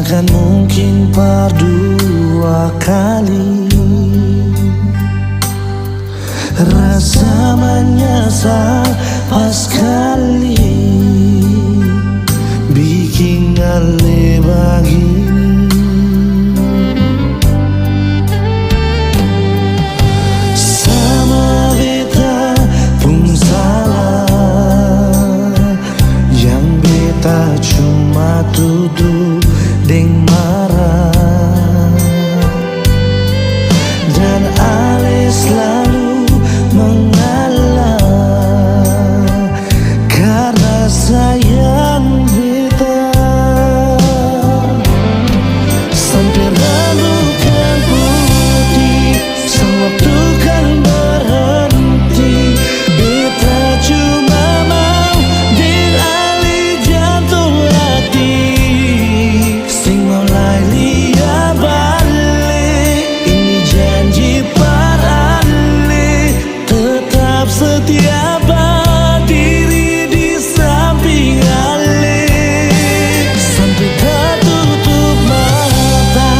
Takkan mungkin berdua kali. Rasa menyesal pas kali bikin ale begini. Sama beta pun salah, yang beta cuma tuduh deng marah, dan ale selalu mengalah karena sayang beta. Sampai rambut kan putih, sang waktu kan berhenti. Beta cuma mau dirali jantung hati, sing mulai lia balik. Ini janji parale, tetap setia berdiri di samping ale. Sampai tertutup mata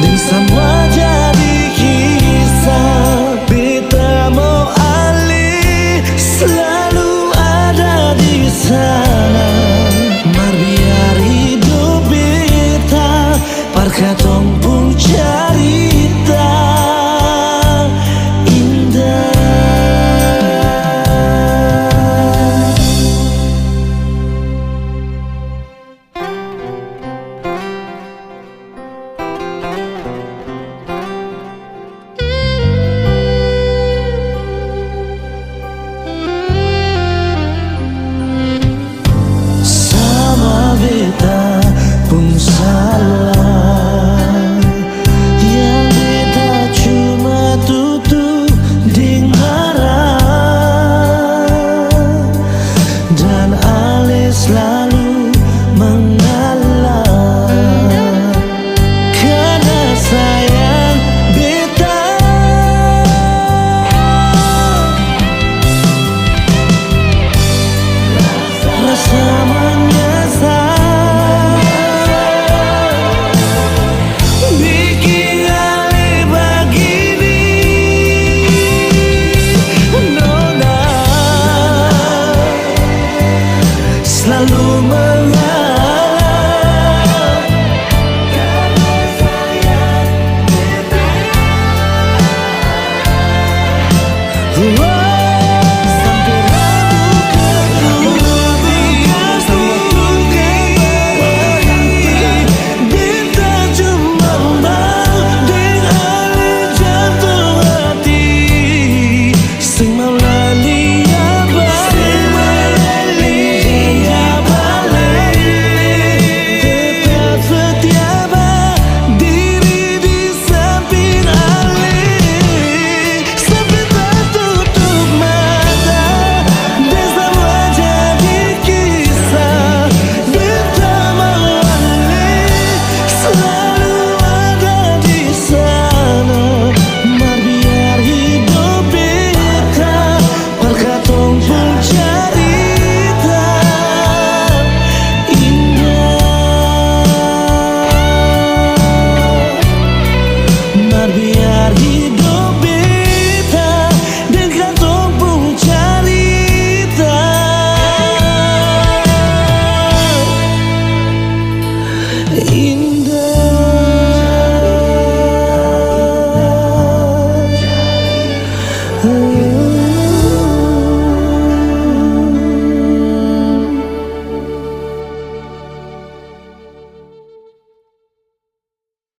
dan semua jadi kisah. Beta mau ale selalu ada di sana. Mar biar hidup beta perkatong pun cerita indah. Sama beta pun salah, yang beta cuma tutup deng marah, dan ale selalu mengalah karena sayang beta. Rasa menyesal bikin ale begini. Nona selalu mengalah karena sayang beta. Sampai rambut keputih, sang waktu berhenti. Beta cuma mau deng ale jantung hati, sing mulai lia balik. Tetap setia berdiri di samping ale. Sampai tertutup mata dan semua jadi kisah. Beta mau ale selalu ada di sana. Mar biar hidup beta perkatong pun cerita indah. Mar biar hidup beta dan katong pun cerita indah.